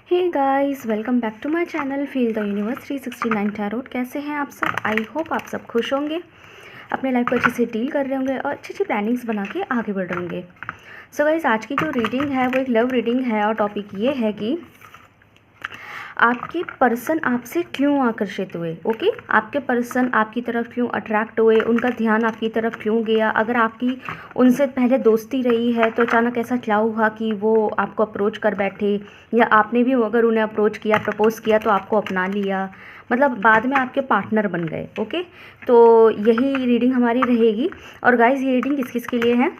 Hey guys, welcome back to my channel feel the universe 369 tarot. कैसे हैं आप सब? आई होप आप सब खुश होंगे, अपने लाइफ को अच्छे से डील कर रहे होंगे और अच्छी अच्छी प्लानिंग्स बना के आगे बढ़ रहे होंगे। सो गाइस, आज की जो रीडिंग है वो एक लव रीडिंग है और टॉपिक ये है कि आपके पर्सन आपसे क्यों आकर्षित हुए। ओके, आपके पर्सन आपकी तरफ क्यों अट्रैक्ट हुए, उनका ध्यान आपकी तरफ क्यों गया। अगर आपकी उनसे पहले दोस्ती रही है तो अचानक ऐसा क्या हुआ कि वो आपको अप्रोच कर बैठे, या आपने भी अगर उन्हें अप्रोच किया, प्रपोज़ किया तो आपको अपना लिया, मतलब बाद में आपके पार्टनर बन गए। ओके, तो यही रीडिंग हमारी रहेगी। और गाइस, ये रीडिंग किस किस के लिए है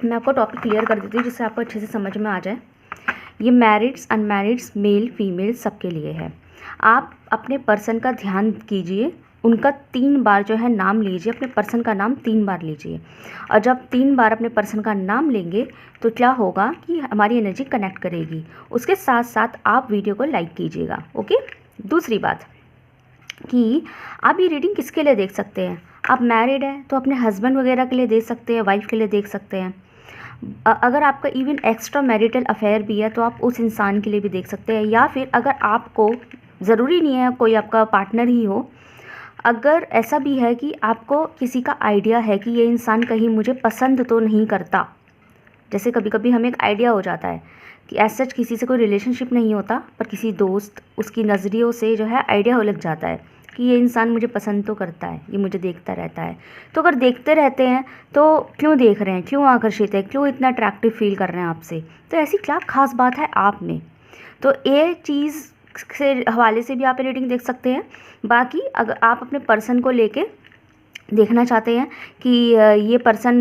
मैं आपको टॉपिक क्लियर कर देती हूँ जिससे आपको अच्छे से समझ में आ जाए। ये मैरिड्स, अनमैरिड्स, मेल फीमेल सबके लिए है। आप अपने पर्सन का ध्यान कीजिए, उनका 3 बार जो है नाम लीजिए, अपने पर्सन का नाम 3 बार लीजिए। और जब 3 बार अपने पर्सन का नाम लेंगे तो क्या होगा कि हमारी एनर्जी कनेक्ट करेगी। उसके साथ साथ आप वीडियो को लाइक कीजिएगा। ओके, दूसरी बात कि आप ये रीडिंग किसके लिए देख सकते हैं। आप मैरिड हैं तो अपने हस्बैंड वगैरह के लिए देख सकते हैं, वाइफ के लिए देख सकते हैं। अगर आपका इवन एक्स्ट्रा मैरिटल अफेयर भी है तो आप उस इंसान के लिए भी देख सकते हैं। या फिर अगर आपको ज़रूरी नहीं है कोई आपका पार्टनर ही हो, अगर ऐसा भी है कि आपको किसी का आइडिया है कि ये इंसान कहीं मुझे पसंद तो नहीं करता। जैसे कभी कभी हमें एक आइडिया हो जाता है कि एज सच किसी से कोई रिलेशनशिप नहीं होता, पर किसी दोस्त उसकी नज़रियों से जो है आइडिया हो लग जाता है कि ये इंसान मुझे पसंद तो करता है, ये मुझे देखता रहता है। तो अगर देखते रहते हैं तो क्यों देख रहे हैं, क्यों आकर्षित है, क्यों इतना अट्रैक्टिव फील कर रहे हैं आपसे, तो ऐसी क्या खास बात है आप में। तो ये चीज़ से हवाले से भी आप रीडिंग देख सकते हैं। बाकी अगर आप अपने पर्सन को लेके देखना चाहते हैं कि ये पर्सन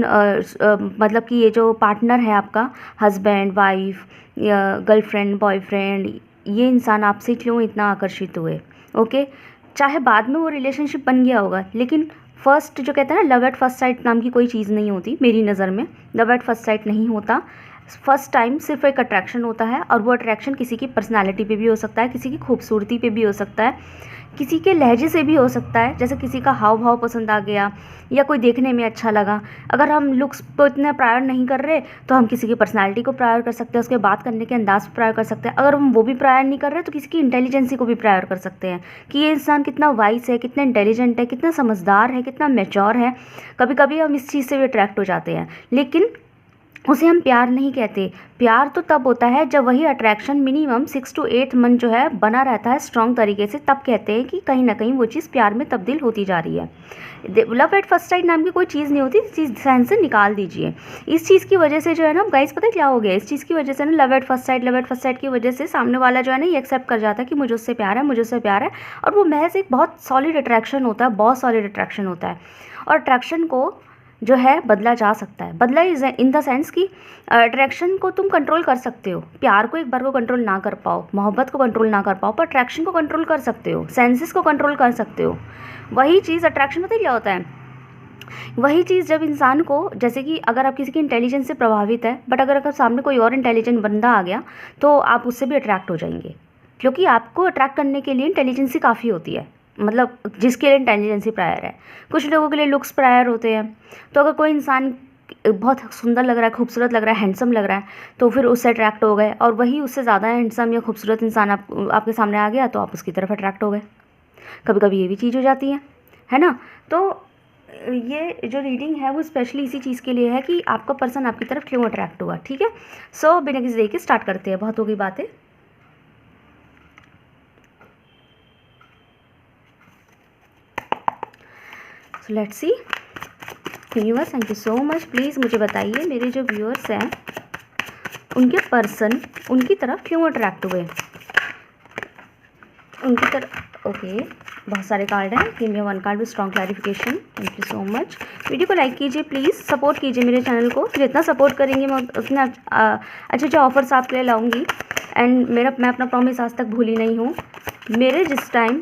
मतलब कि ये जो पार्टनर है आपका, हस्बैंड, वाइफ, गर्लफ्रेंड, बॉयफ्रेंड, ये इंसान आपसे क्यों इतना आकर्षित हुए। ओके, चाहे बाद में वो रिलेशनशिप बन गया होगा, लेकिन फर्स्ट जो कहते हैं ना, लव एट फर्स्ट साइट नाम की कोई चीज़ नहीं होती। मेरी नज़र में लव एट फर्स्ट साइट नहीं होता। फर्स्ट टाइम सिर्फ एक अट्रैक्शन होता है, और वो अट्रैक्शन किसी की पर्सनालिटी पे भी हो सकता है, किसी की खूबसूरती पे भी हो सकता है, किसी के लहजे से भी हो सकता है। जैसे किसी का हाव भाव पसंद आ गया या कोई देखने में अच्छा लगा। अगर हम लुक्स को इतना प्रायर नहीं कर रहे तो हम किसी की पर्सनालिटी को प्रायर कर सकते हैं, उसके बात करने के अंदाज को प्रायर कर सकते हैं। अगर हम वो भी प्रायर नहीं कर रहे तो किसी की इंटेलिजेंसी को भी प्रायर कर सकते हैं कि ये इंसान कितना वाइस है, कितना इंटेलिजेंट है, कितना समझदार है, कितना मैच्योर है। कभी कभी हम इस चीज़ से भी अट्रैक्ट हो जाते हैं, लेकिन उसे हम प्यार नहीं कहते। प्यार तो तब होता है जब वही अट्रैक्शन मिनिमम 6 to 8 मंथ जो है बना रहता है स्ट्रॉन्ग तरीके से, तब कहते हैं कि कहीं ना कहीं वो चीज़ प्यार में तब्दील होती जा रही है। लव एट फर्स्ट साइट नाम की कोई चीज़ नहीं होती, इस चीज़ ध्यान से निकाल दीजिए। इस चीज़ की वजह से जो है ना गाइस, पता है क्या हो गया, इस चीज़ की वजह से ना, लव एट फर्स्ट साइट की वजह से सामने वाला जो है ना ये एक्सेप्ट कर जाता है कि मुझे उससे प्यार है, मुझे उससे प्यार है। और वो महज एक बहुत सॉलिड अट्रैक्शन होता है, बहुत सॉलिड अट्रैक्शन होता है। और अट्रैक्शन को जो है बदला जा सकता है। बदला इज इन द सेंस कि अट्रैक्शन को तुम कंट्रोल कर सकते हो। प्यार को एक बार को कंट्रोल ना कर पाओ, मोहब्बत को कंट्रोल ना कर पाओ, पर अट्रैक्शन को कंट्रोल कर सकते हो, सेंसेस को कंट्रोल कर सकते हो। वही चीज़ अट्रैक्शन पता है क्या होता है, वही चीज़ जब इंसान को, जैसे कि अगर आप किसी की इंटेलिजेंस से प्रभावित है, बट अगर सामने कोई और इंटेलिजेंट बंदा आ गया तो आप उससे भी अट्रैक्ट हो जाएंगे, क्योंकि आपको अट्रैक्ट करने के लिए इंटेलिजेंस ही काफ़ी होती है। मतलब जिसके लिए इंटेलिजेंसी प्रायर है, कुछ लोगों के लिए लुक्स प्रायर होते हैं। तो अगर कोई इंसान बहुत सुंदर लग रहा है, खूबसूरत लग रहा है, हैंडसम लग रहा है, तो फिर उससे अट्रैक्ट हो गए, और वही उससे ज़्यादा हैंडसम या खूबसूरत इंसान आपके सामने आ गया तो आप उसकी तरफ अट्रैक्ट हो गए। कभी कभी ये भी चीज़ हो जाती है ना। तो ये जो रीडिंग है वो स्पेशली इसी चीज़ के लिए है कि आपका पर्सन आपकी तरफ क्यों अट्रैक्ट हुआ। ठीक है, सो बिना किसी देरी के स्टार्ट करते हैं, बहुत हो गई बातें। So let's see. Viewers, thank you so much. Please मुझे बताइए मेरे जो व्यूअर्स हैं उनके पर्सन उनकी तरफ क्यों अट्रैक्ट हुए, उनकी तरफ। ओके, बहुत सारे कार्ड हैं, give me 1 card with strong clarification. Thank you so much. Video को लाइक कीजिए, प्लीज़ सपोर्ट कीजिए मेरे चैनल को। जितना सपोर्ट करेंगे मैं उतना अच्छे अच्छे ऑफर्स आपके लिए लाऊंगी। एंड मैं अपना प्रॉमिस आज तक भूली नहीं हूँ। मेरे जिस टाइम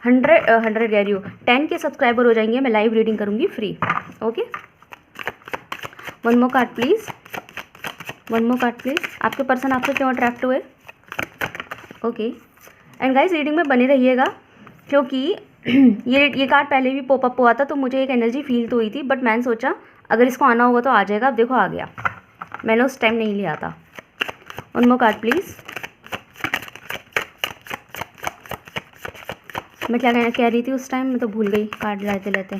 100 कह रही हूँ 10 के सब्सक्राइबर हो जाएंगे, मैं लाइव रीडिंग करूँगी free. Okay, 1 more card please, 1 more card please. आपके पर्सन आपसे क्यों अट्रैक्ट हुए। ओके, एंड गाइस रीडिंग में बने रहिएगा, क्योंकि ये कार्ड पहले भी पॉपअप हुआ था तो मुझे एक एनर्जी फील तो हुई थी, बट मैंने सोचा अगर इसको आना होगा तो आ जाएगा। अब देखो आ गया, मैंने उस टाइम नहीं लिया था। 1 मोर कार्ड प्लीज़, मैं क्या कह रही थी उस टाइम, मैं तो भूल गई कार्ड लेते लेते।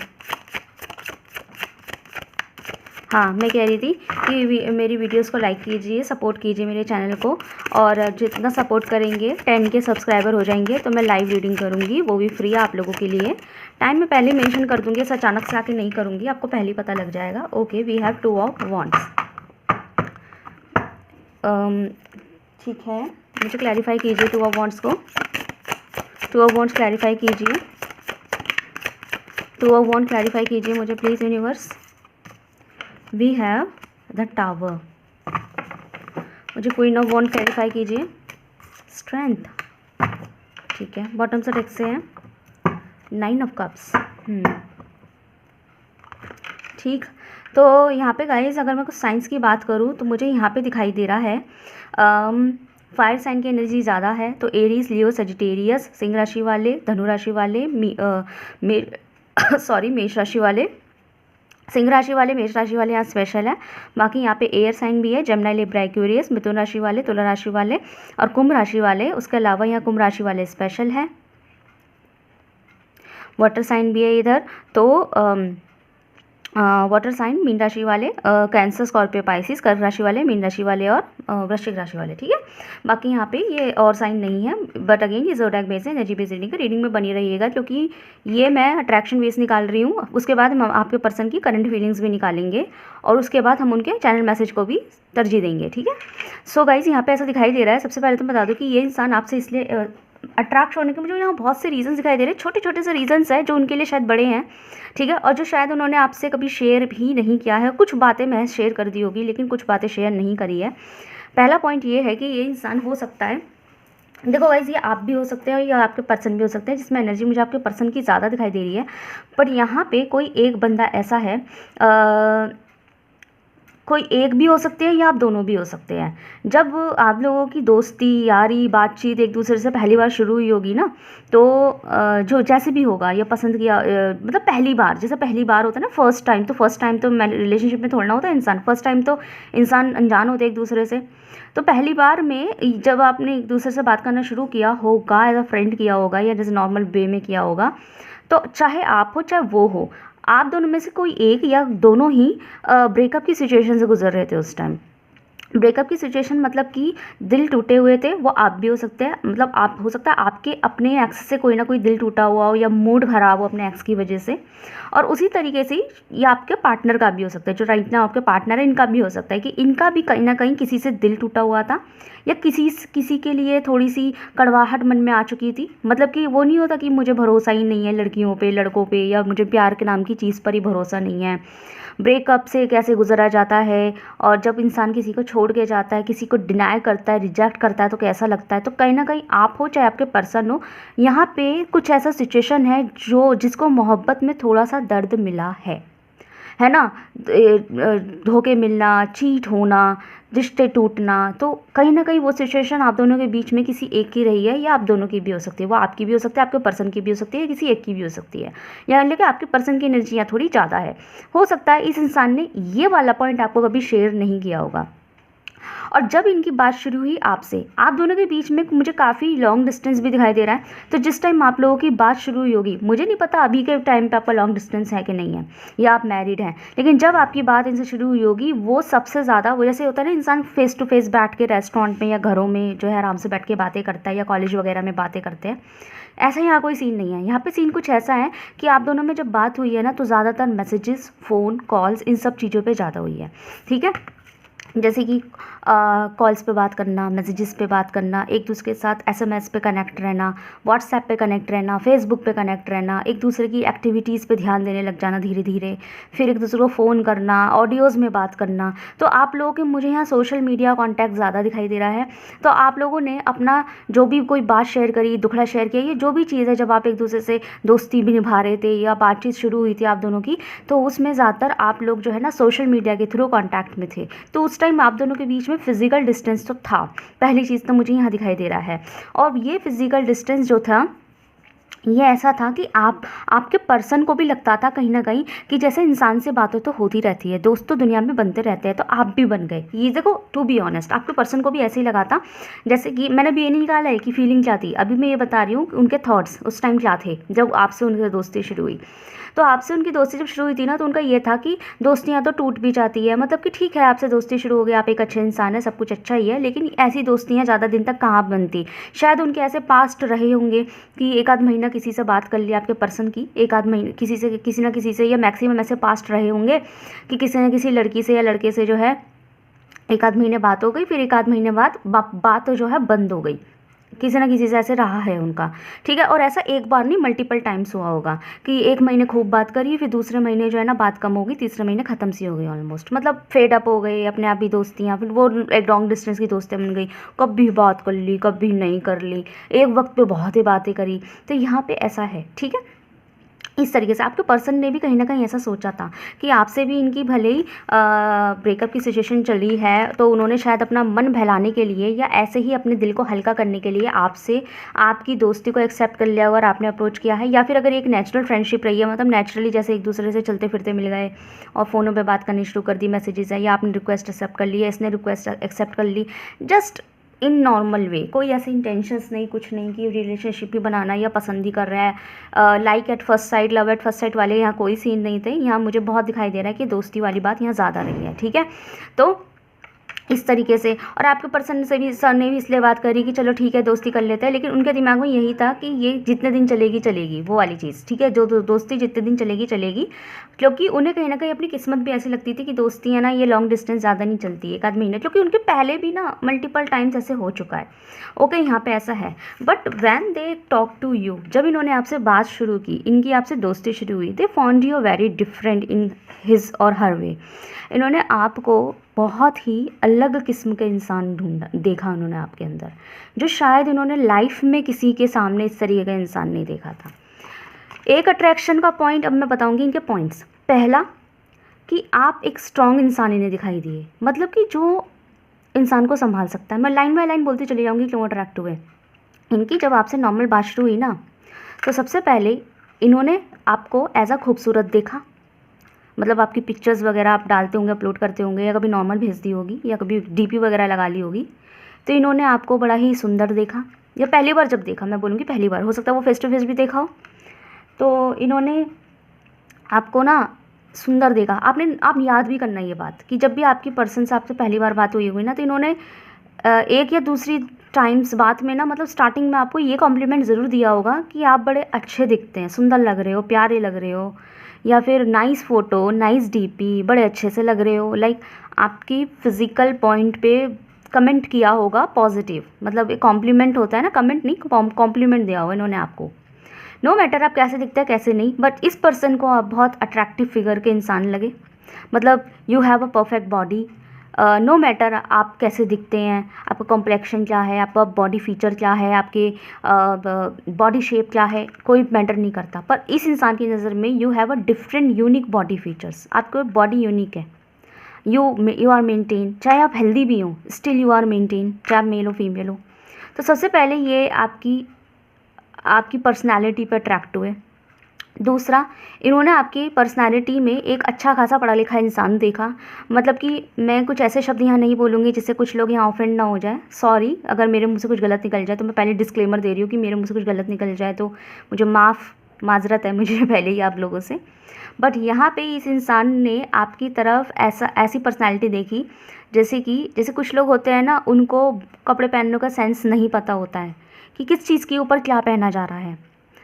हाँ, मैं कह रही थी कि मेरी वीडियोस को लाइक कीजिए, सपोर्ट कीजिए मेरे चैनल को, और जितना सपोर्ट करेंगे 10 के सब्सक्राइबर हो जाएंगे तो मैं लाइव रीडिंग करूँगी, वो भी फ्री आप लोगों के लिए। टाइम मैं पहले मेंशन कर दूँगी, ऐसा अचानक से आके नहीं करूँगी, आपको पहले ही पता लग जाएगा। Okay, we have 2 of wands. ठीक है, मुझे क्लैरिफाई कीजिए 2 ऑफ वॉन्ड्स को। 2 ऑफ वॉन्ड्स क्लैरिफाई कीजिए, 2 ऑफ वॉन्ड क्लैरिफाई कीजिए मुझे please universe. We have the tower. मुझे क्वीन ऑफ वॉन्ड क्लैरिफाई कीजिए। स्ट्रेंथ, ठीक है, बॉटम से डेक से है 9 ऑफ कप्स। ठीक, तो यहाँ पे गाइज अगर मैं कुछ साइंस की बात करूँ तो मुझे यहाँ पे दिखाई दे रहा है फायर साइन की एनर्जी ज़्यादा है, तो एरीज, लियो, सजिटेरियस, सिंह राशि वाले, धनु राशि वाले, मेष राशि वाले, सिंह राशि वाले, मेष राशि वाले यहाँ स्पेशल है। बाकी यहाँ पे एयर साइन भी है, जेमिनी, लिब्रा, एक्वेरियस, मिथुन राशि वाले, तुला राशि वाले और कुंभ राशि वाले। उसके अलावा यहाँ कुंभ राशि वाले स्पेशल है। वाटर साइन भी है इधर, तो वाटर साइन मीन राशि वाले, कैंसर, स्कॉर्पियो, पाइसिस, कर्क राशि वाले, मीन राशि वाले और वृश्चिक राशि वाले। ठीक है, बाकी यहाँ पे ये और साइन नहीं है, बट अगेन ये ज़ोडिएक बेस है, एनर्जी बेस रीडिंग का रीडिंग में बनी रहिएगा, क्योंकि ये मैं अट्रैक्शन बेस निकाल रही हूँ। उसके बाद हम आपके पर्सन की करंट फीलिंग्स भी निकालेंगे और उसके बाद हम उनके चैनल मैसेज को भी तरजीह देंगे। ठीक है, सो गाइज यहाँ पे ऐसा दिखाई दे रहा है। सबसे पहले तो बता दूँ कि ये इंसान आपसे इसलिए अट्रैक्ट होने के मुझे यहाँ बहुत से रीज़न्स दिखाई दे रहे हैं, छोटे छोटे से रीज़न्स हैं जो उनके लिए शायद बड़े हैं। ठीक है, और जो शायद उन्होंने आपसे कभी शेयर भी नहीं किया है। कुछ बातें मैं शेयर कर दी होगी, लेकिन कुछ बातें शेयर नहीं करी है। पहला पॉइंट ये है कि ये इंसान हो सकता है, देखो गाइस, ये आप भी हो सकते हैं या आपके पर्सन भी हो सकते हैं, जिसमें एनर्जी मुझे आपके पर्सन की ज़्यादा दिखाई दे रही है। पर यहाँ पे कोई एक बंदा ऐसा है, कोई एक भी हो सकते हैं या आप दोनों भी हो सकते हैं। जब आप लोगों की दोस्ती, यारी, बातचीत एक दूसरे से पहली बार शुरू हुई होगी ना, तो जो जैसे भी होगा या पसंद किया, मतलब पहली बार, जैसे पहली बार होता है ना, फर्स्ट टाइम तो रिलेशनशिप में थोड़ा ना होता है इंसान, फर्स्ट टाइम तो इंसान अनजान होते एक दूसरे से। तो पहली बार में जब आपने एक दूसरे से बात करना शुरू किया होगा, एज अ फ्रेंड किया होगा या जैसे नॉर्मल वे में किया होगा, तो चाहे आप हो चाहे वो हो, आप दोनों में से कोई एक या दोनों ही ब्रेकअप की सिचुएशन से गुजर रहे थे उस टाइम। ब्रेकअप की सिचुएशन मतलब कि दिल टूटे हुए थे, वो आप भी हो सकते हैं, मतलब आप हो सकता है आपके अपने एक्स से कोई ना कोई दिल टूटा हुआ हो या मूड खराब हो अपने एक्स की वजह से। और उसी तरीके से ये आपके पार्टनर का भी हो सकता है, जो राइट नाउ आपके पार्टनर है, इनका भी हो सकता है कि इनका भी कहीं ना कहीं किसी से दिल टूटा हुआ था या किसी के लिए थोड़ी सी कड़वाहट मन में आ चुकी थी। मतलब कि वो नहीं होता कि मुझे भरोसा ही नहीं है लड़कियों पे, लड़कों पे, या मुझे प्यार के नाम की चीज़ पर ही भरोसा नहीं है। ब्रेकअप से कैसे गुजरा जाता है, और जब इंसान किसी को छोड़ के जाता है, किसी को डिनाई करता है, रिजेक्ट करता है, तो कैसा लगता है। तो कहीं ना कहीं आप हो चाहे आपके पर्सन हो, यहाँ पे कुछ ऐसा सिचुएशन है जिसको मोहब्बत में थोड़ा सा दर्द मिला है ना, धोखे मिलना, चीट होना, रिश्ते टूटना। तो कहीं ना कहीं वो सिचुएशन आप दोनों के बीच में किसी एक की रही है, या आप दोनों की भी हो सकती है। वो आपकी भी हो सकती है, आपके पर्सन की भी हो सकती है, या किसी एक की भी हो सकती है। या लेकिन आपके पर्सन की एनर्जी यहाँ थोड़ी ज़्यादा है। हो सकता है इस इंसान ने ये वाला पॉइंट आपको कभी शेयर नहीं किया होगा। और जब इनकी बात शुरू हुई आपसे, आप दोनों के बीच में मुझे काफ़ी लॉन्ग डिस्टेंस भी दिखाई दे रहा है। तो जिस टाइम आप लोगों की बात शुरू हुई होगी, मुझे नहीं पता अभी के टाइम पे आपका लॉन्ग डिस्टेंस है कि नहीं है, या आप मैरिड हैं, लेकिन जब आपकी बात इनसे शुरू हुई होगी, वो सबसे ज़्यादा, वो जैसे होता है ना, इंसान फेस टू फेस बैठ के रेस्टोरेंट में या घरों में जो है आराम से बैठ के बातें करता है, या कॉलेज वगैरह में बातें करते हैं, ऐसा यहाँ कोई सीन नहीं है। यहाँ पे सीन कुछ ऐसा है कि आप दोनों में जब बात हुई है ना, तो ज़्यादातर मैसेजेस, फ़ोन कॉल्स, इन सब चीज़ों पे ज़्यादा हुई है। ठीक है, जैसे कि कॉल्स पे बात करना, मैसेजेस पे बात करना, एक दूसरे के साथ एसएमएस पे कनेक्ट रहना, व्हाट्सएप पे कनेक्ट रहना, फेसबुक पे कनेक्ट रहना, एक दूसरे की एक्टिविटीज़ पे ध्यान देने लग जाना धीरे धीरे, फिर एक दूसरे को फ़ोन करना, ऑडियोज़ में बात करना। तो आप लोगों के मुझे यहाँ सोशल मीडिया कॉन्टैक्ट ज़्यादा दिखाई दे रहा है। तो आप लोगों ने अपना जो भी कोई बात शेयर करी, दुखड़ा शेयर किया, ये जो भी चीज़ है, जब आप एक दूसरे से दोस्ती भी निभा रहे थे या बातचीत शुरू हुई थी आप दोनों की, तो उसमें ज़्यादातर आप लोग जो है ना सोशल मीडिया के थ्रू कॉन्टैक्ट में थे। तो उस टाइम आप दोनों के बीच में फिजिकल डिस्टेंस तो था, पहली चीज़ तो मुझे यहाँ दिखाई दे रहा है। और ये फिजिकल डिस्टेंस जो था, ये ऐसा था कि आपके पर्सन को भी लगता था कहीं न कहीं कि जैसे इंसान से बातें तो होती रहती है, दोस्त तो दुनिया में बनते रहते हैं, तो आप भी बन गए। ये देखो, टू बी ऑनेस्ट आपके पर्सन को भी ऐसे ही लगा था, जैसे कि मैंने अभी ये नहीं निकाला है कि फीलिंग क्या थी, अभी मैं ये बता रही हूँ कि उनके थॉट्स उस टाइम क्या थे जब आपसे उनकी दोस्ती शुरू हुई। तो आपसे उनकी दोस्ती जब शुरू हुई थी ना, तो उनका ये था कि दोस्तियाँ तो टूट भी जाती है, मतलब कि ठीक है आपसे दोस्ती शुरू हो गई, आप एक अच्छे इंसान हैं, सब कुछ अच्छा ही है, लेकिन ऐसी दोस्तियाँ ज़्यादा दिन तक कहाँ बनती। शायद उनके ऐसे पास्ट रहे होंगे कि एक आध महीना किसी से बात कर लिया आपके पर्सन की, एक आध महीने किसी ना किसी से, या मैक्सिमम ऐसे पास्ट रहे होंगे कि किसी न किसी लड़की से या लड़के से जो है एक आध महीने बात हो गई, फिर एक आध महीने बाद बात जो है बंद हो गई, किसी ना किसी से ऐसे रहा है उनका, ठीक है। और ऐसा एक बार नहीं, मल्टीपल टाइम्स हुआ होगा कि एक महीने खूब बात करी, फिर दूसरे महीने जो है ना बात कम हो गई, तीसरे महीने ख़त्म सी हो गई ऑलमोस्ट, मतलब फेड अप हो गई अपने आप ही दोस्तियाँ, फिर वो एक लॉन्ग डिस्टेंस की दोस्तियाँ बन गई, कभी बात कर ली कभी नहीं कर ली, एक वक्त पे बहुत ही बातें करी। तो यहाँ पे ऐसा है, ठीक है। इस तरीके से आपके पर्सन ने भी कहीं ना कहीं ऐसा सोचा था कि आपसे भी इनकी भले ही ब्रेकअप की सिचुएशन चली है, तो उन्होंने शायद अपना मन बहलाने के लिए या ऐसे ही अपने दिल को हल्का करने के लिए आपसे आपकी दोस्ती को एक्सेप्ट कर लिया, अगर आपने अप्रोच किया है, या फिर अगर एक नेचुरल फ्रेंडशिप रही है, मतलब नेचुरली जैसे एक दूसरे से चलते फिरते मिल गए और फ़ोनों पर बात करनी शुरू कर दी, मैसेजेस है, या आपने रिक्वेस्ट एक्सेप्ट कर ली है, इसने रिक्वेस्ट एक्सेप्ट कर ली, जस्ट इन नॉर्मल वे, कोई ऐसे इंटेंशंस नहीं, कुछ नहीं कि रिलेशनशिप ही बनाना या पसंद ही कर रहा है, like at first sight, love at first sight वाले यहाँ कोई सीन नहीं थे। यहाँ मुझे बहुत दिखाई दे रहा है कि दोस्ती वाली बात यहाँ ज़्यादा रही है, ठीक है। तो इस तरीके से, और आपके पर्सन से भी, सर ने भी इसलिए बात करी कि चलो ठीक है दोस्ती कर लेते हैं, लेकिन उनके दिमाग में यही था कि ये जितने दिन चलेगी चलेगी, वो वाली चीज़, ठीक है, जो दोस्ती जितने दिन चलेगी चलेगी, क्योंकि उन्हें कहीं ना कहीं अपनी किस्मत भी ऐसी लगती थी कि दोस्ती है ना ये लॉन्ग डिस्टेंस ज़्यादा नहीं चलती, एक आध महीने, क्योंकि उनके पहले भी ना मल्टीपल टाइम्स ऐसे हो चुका है। ओके, यहाँ पे ऐसा है, but when they talk to you, जब इन्होंने आपसे बात शुरू की, इनकी आपसे दोस्ती शुरू हुई, they found you very different in his और हर वे। इन्होंने आपको बहुत ही अलग किस्म के इंसान ढूंढा, देखा उन्होंने आपके अंदर, जो शायद इन्होंने लाइफ में किसी के सामने इस तरीके का इंसान नहीं देखा था। एक अट्रैक्शन का पॉइंट अब मैं बताऊंगी इनके पॉइंट्स। पहला कि आप एक स्ट्रॉन्ग इंसान इन्हें दिखाई दिए, मतलब कि जो इंसान को संभाल सकता है। मैं लाइन बाय लाइन बोलती चली जाऊंगी क्यों अट्रैक्ट हुए। इनकी जब आपसे नॉर्मल बात शुरू हुई ना, तो सबसे पहले इन्होंने आपको एज अ खूबसूरत देखा, मतलब आपकी पिक्चर्स वगैरह आप डालते होंगे, अपलोड करते होंगे, या कभी नॉर्मल भेज दी होगी, या कभी डीपी वगैरह लगा ली होगी, तो इन्होंने आपको बड़ा ही सुंदर देखा, या पहली बार जब देखा, मैं बोलूँगी पहली बार, हो सकता है वो फेस टू फेस भी देखा हो, तो इन्होंने आपको ना सुंदर देखा। आप याद भी करना ये बात कि जब भी आपकी पर्सन से आपसे पहली बार बात हुई ना, तो इन्होंने एक या दूसरी टाइम्स बात में ना, मतलब स्टार्टिंग में आपको ये कॉम्प्लीमेंट ज़रूर दिया होगा कि आप बड़े अच्छे दिखते हैं, सुंदर लग रहे हो, प्यारे लग रहे हो, या फिर नाइस फ़ोटो, नाइस डीपी, बड़े अच्छे से लग रहे हो, लाइक आपकी फ़िज़िकल पॉइंट पे कमेंट किया होगा पॉजिटिव, मतलब एक कॉम्प्लीमेंट होता है ना, कमेंट नहीं कॉम्प्लीमेंट दिया होगा इन्होंने आपको। नो मैटर आप कैसे दिखते हैं कैसे नहीं, बट इस पर्सन को आप बहुत अट्रैक्टिव फिगर के इंसान लगे, मतलब you have a perfect body. No matter आप कैसे दिखते हैं, आपका कॉम्प्लेक्शन क्या है, आपका बॉडी फीचर क्या है, आपके बॉडी शेप क्या है, कोई मैटर नहीं करता, पर इस इंसान की नज़र में you have a different unique body features, आपका बॉडी यूनिक है, यू आर मेंटेन, चाहे आप हेल्दी भी हो स्टिल यू आर मेंटेन, चाहे आप मेल हो फीमेल हो। तो सबसे पहले ये आपकी पर्सनैलिटी पर अट्रैक्ट हुए। दूसरा, इन्होंने आपकी पर्सनैलिटी में एक अच्छा खासा पढ़ा लिखा इंसान देखा, मतलब कि मैं कुछ ऐसे शब्द यहाँ नहीं बोलूँगी जिससे कुछ लोग यहाँ ऑफेंड ना हो जाए, सॉरी अगर मेरे मुँह से कुछ गलत निकल जाए, तो मैं पहले डिस्क्लेमर दे रही हूँ कि मेरे मुँह से कुछ गलत निकल जाए तो मुझे माजरत है मुझे पहले ही आप लोगों से। बट यहाँ पे इस इंसान ने आपकी तरफ ऐसी पर्सनैलिटी देखी, जैसे कुछ लोग होते हैं ना, उनको कपड़े पहनने का सेंस नहीं पता होता है कि किस चीज़ के ऊपर क्या पहना जा रहा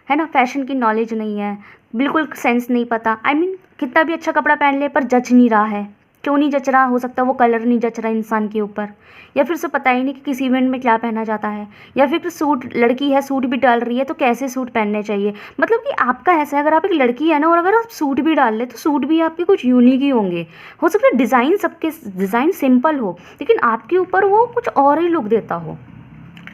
है ना, फैशन की नॉलेज नहीं है, बिल्कुल सेंस नहीं पता, I mean, कितना भी अच्छा कपड़ा पहन ले पर जच नहीं रहा है, क्यों नहीं जच रहा, हो सकता है वो कलर नहीं जच रहा इंसान के ऊपर, या फिर उसे पता ही नहीं कि किस इवेंट में क्या पहना जाता है, या फिर सूट, लड़की है सूट भी डाल रही है तो कैसे सूट पहनने चाहिए, मतलब कि आपका ऐसा है, अगर आप एक लड़की है ना और अगर आप सूट भी डाल ले तो सूट भी आपके कुछ यूनिक ही होंगे, हो सकता है डिज़ाइन सबके डिज़ाइन सिंपल हो लेकिन आपके ऊपर वो कुछ और ही लुक देता हो।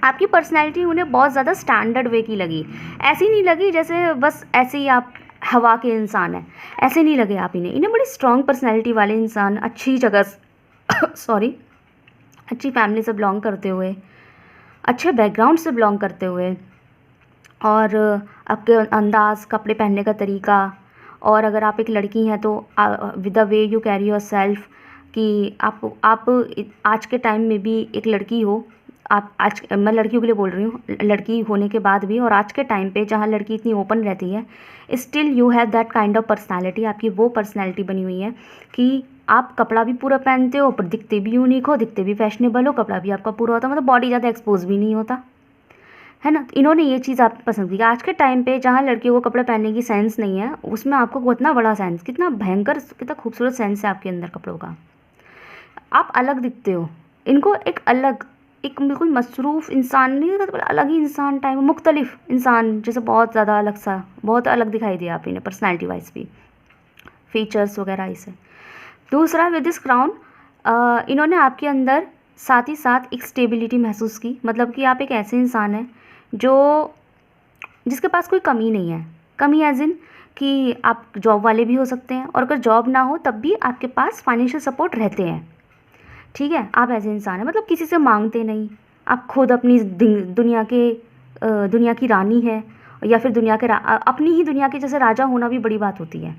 आपकी पर्सनैलिटी उन्हें बहुत ज़्यादा स्टैंडर्ड वे की लगी, ऐसी नहीं लगी जैसे बस ऐसे ही आप हवा के इंसान हैं, ऐसे नहीं लगे आप इन्हें बड़ी स्ट्रॉन्ग पर्सनैलिटी वाले इंसान, अच्छी जगह सॉरी अच्छी फैमिली से बिलोंग करते हुए, अच्छे बैकग्राउंड से बिलोंग करते हुए, और आपके अंदाज़, कपड़े पहनने का तरीका, और अगर आप एक लड़की हैं तो with the way you carry your self, कि आप आज के टाइम में भी एक लड़की हो, आप आज, मैं लड़कियों के लिए बोल रही हूँ, लड़की होने के बाद भी और आज के टाइम पे जहाँ लड़की इतनी ओपन रहती है, still you have that kind of personality. आपकी वो पर्सनैलिटी बनी हुई है कि आप कपड़ा भी पूरा पहनते हो पर दिखते भी यूनिक हो, दिखते भी फैशनेबल हो, कपड़ा भी आपका पूरा होता, मतलब बॉडी ज़्यादा एक्सपोज भी नहीं होता है ना। इन्होंने ये चीज़ आप पसंद की। आज के टाइम पे जहाँ लड़कियों को कपड़े पहनने की सेंस नहीं है, उसमें आपको कितना बड़ा सेंस, कितना भयंकर, कितना खूबसूरत सेंस है आपके अंदर कपड़ों का। आप अलग दिखते हो। इनको एक अलग, एक बिल्कुल मसरूफ़ इंसान नहीं होता, तो अलग ही इंसान टाइप, मुख्तलिफ इंसान, जैसे बहुत ज़्यादा अलग सा, बहुत अलग दिखाई दिया आप इन्हें पर्सनैलिटी वाइज भी, फीचर्स वगैरह इसे। दूसरा, विद दिस क्राउन इन्होंने आपके अंदर साथ ही साथ एक स्टेबिलिटी महसूस की। मतलब कि आप एक ऐसे इंसान हैं जो, जिसके पास कोई कमी नहीं है। कमी एज इन कि आप जॉब वाले भी हो सकते हैं, और अगर जॉब ना हो तब भी आपके पास फाइनेंशियल सपोर्ट रहते हैं। ठीक है, आप ऐसे इंसान हैं, मतलब किसी से मांगते नहीं, आप खुद अपनी दुनिया की रानी है, या फिर अपनी ही दुनिया के जैसे राजा होना भी बड़ी बात होती है।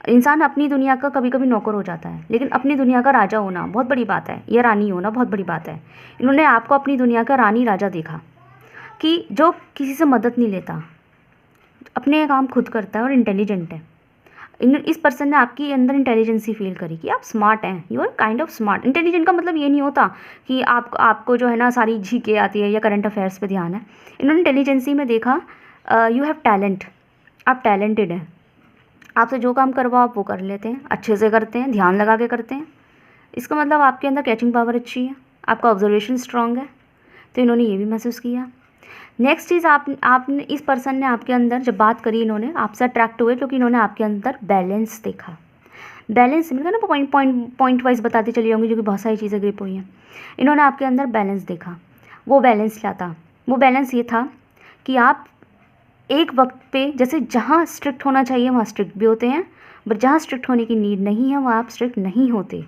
इंसान अपनी दुनिया का कभी कभी नौकर हो जाता है, लेकिन अपनी दुनिया का राजा होना बहुत बड़ी बात है, या रानी होना बहुत बड़ी बात है। इन्होंने आपको अपनी दुनिया का रानी राजा देखा, कि जो किसी से मदद नहीं लेता, अपने काम खुद करता है और इंटेलिजेंट है। इस पर्सन ने आपकी अंदर इंटेलिजेंसी फील करी कि आप स्मार्ट हैं, you are kind of smart. Intelligent का मतलब ये नहीं होता कि आपको जो है ना सारी झींके आती है या करंट अफेयर्स पे ध्यान है। इन्होंने इंटेलिजेंसी में देखा यू हैव टैलेंट, आप टैलेंटेड हैं, आपसे जो काम करवाओ आप वो कर लेते हैं, अच्छे से करते हैं, ध्यान लगा के करते हैं। इसका मतलब आपके अंदर कैचिंग पावर अच्छी है, आपका ऑब्जर्वेशन स्ट्रांग है। तो इन्होंने ये भी महसूस किया। नेक्स्ट चीज़, आपने इस पर्सन ने आपके अंदर जब बात करी, इन्होंने आपसे अट्रैक्ट हुए क्योंकि इन्होंने आपके अंदर बैलेंस देखा। बैलेंस मिलता ना, पॉइंट वाइज बताती चली जाऊँगी, जो कि बहुत सारी चीज़ें ग्रिप हुई हैं। इन्होंने आपके अंदर बैलेंस देखा। वो बैलेंस क्या था? वो बैलेंस ये था कि आप एक वक्त पे, जैसे जहाँ स्ट्रिक्ट होना चाहिए वहाँ स्ट्रिक्ट भी होते हैं, बट जहाँ स्ट्रिक्ट होने की नीड नहीं है वहाँ आप स्ट्रिक्ट नहीं होते।